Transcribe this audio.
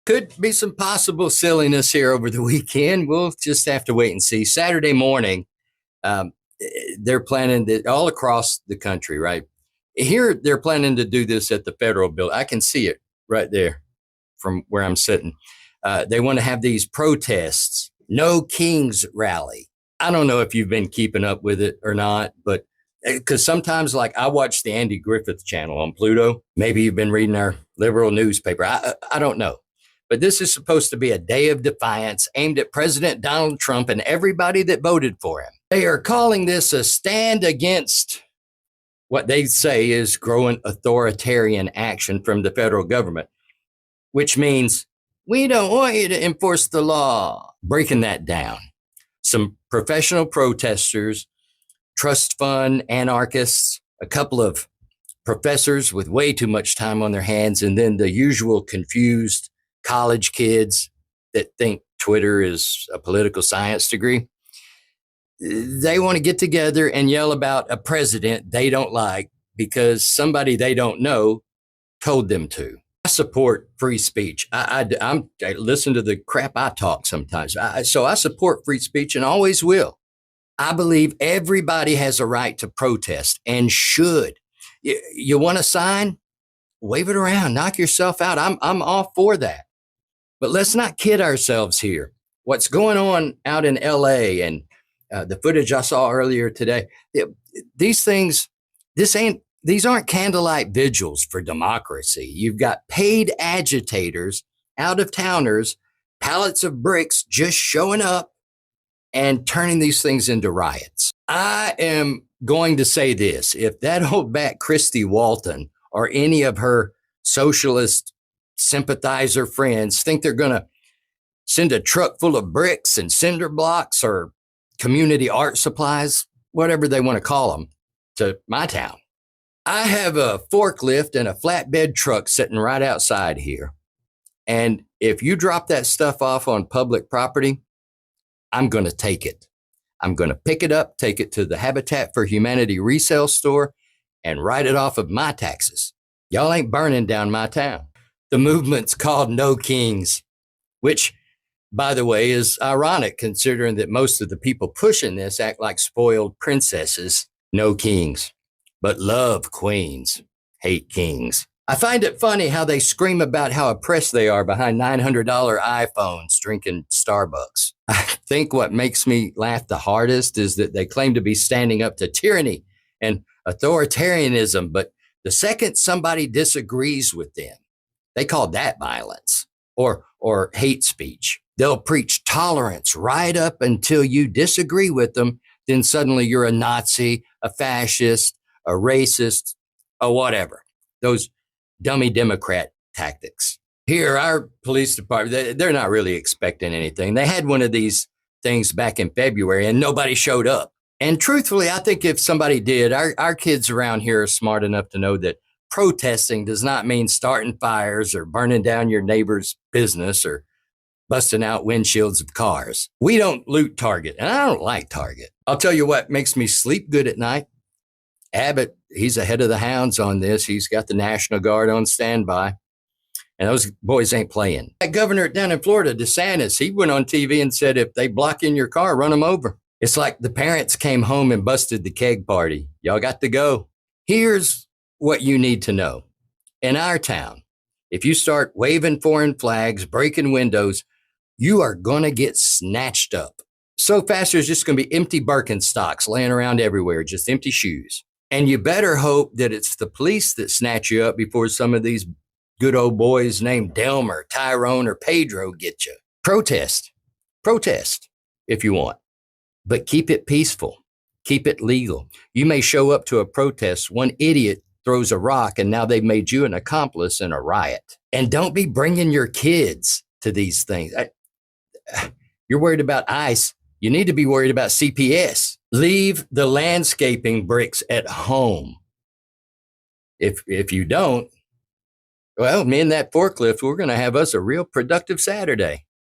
Could be some possible silliness here over the weekend. We'll just have to wait and see. Saturday morning, um, they're planning that all across the country, right? Here, they're planning to do this at the federal building. I can see it right there from where I'm sitting. They want to have these protests, no kings rally. I don't know if you've been keeping up with it or not, but because sometimes, like, I watch the Andy Griffith channel on Pluto. Maybe you've been reading our liberal newspaper. I don't know. But this is supposed to be a day of defiance aimed at President Donald Trump and everybody that voted for him. They are calling this a stand against what they say is growing authoritarian action from the federal government, which means we don't want you to enforce the law. Breaking that down, some professional protesters, trust fund anarchists, a couple of professors with way too much time on their hands, and then the usual confused college kids that think Twitter is a political science degree. They want to get together and yell about a president they don't like because somebody they don't know told them to. I support free speech. I listen to the crap I talk sometimes. So I support free speech and always will. I believe everybody has a right to protest and should. You want a sign? Wave it around, knock yourself out. I'm all for that. But let's not kid ourselves here. What's going on out in LA and the footage I saw earlier today, these things, these aren't candlelight vigils for democracy. You've got paid agitators, out of towners, pallets of bricks just showing up and turning these things into riots. I am going to say this. If that old bat Christy Walton or any of her socialist sympathizer friends think they're going to send a truck full of bricks and cinder blocks or community art supplies, whatever they want to call them, to my town. I have a forklift and a flatbed truck sitting right outside here. And if you drop that stuff off on public property, I'm going to take it. I'm going to pick it up, take it to the Habitat for Humanity resale store, and write it off of my taxes. Y'all ain't burning down my town. The movement's called No Kings, which, by the way, is ironic considering that most of the people pushing this act like spoiled princesses. No kings, but love queens, hate kings. I find it funny how they scream about how oppressed they are behind $900 iPhones drinking Starbucks. I think what makes me laugh the hardest is that they claim to be standing up to tyranny and authoritarianism, but the second somebody disagrees with them, they call that violence or hate speech. They'll preach tolerance right up until you disagree with them. Then suddenly you're a Nazi, a fascist, a racist, or whatever. Those dummy Democrat tactics. Here, our police department, they're not really expecting anything. They had one of these things back in February and nobody showed up. And truthfully, I think if somebody did, our kids around here are smart enough to know that protesting does not mean starting fires or burning down your neighbor's business or busting out windshields of cars. We don't loot Target, and I don't like Target. I'll tell you what makes me sleep good at night. Abbott, he's ahead of the hounds on this. He's got the National Guard on standby, and those boys ain't playing. That governor down in Florida, DeSantis, he went on TV and said, if they block in your car, run them over. It's like the parents came home and busted the keg party. Y'all got to go. Here's what you need to know. In our town, if you start waving foreign flags, breaking windows, you are going to get snatched up. So fast, there's just going to be empty Birkenstocks laying around everywhere, just empty shoes. And you better hope that it's the police that snatch you up before some of these good old boys named Delmer, Tyrone, or Pedro get you. Protest if you want, but keep it peaceful. Keep it legal. You may show up to a protest, one idiot throws a rock, and now they've made you an accomplice in a riot. And don't be bringing your kids to these things. You're worried about ICE. You need to be worried about CPS. Leave the landscaping bricks at home. If you don't, well, me and that forklift, we're going to have us a real productive Saturday.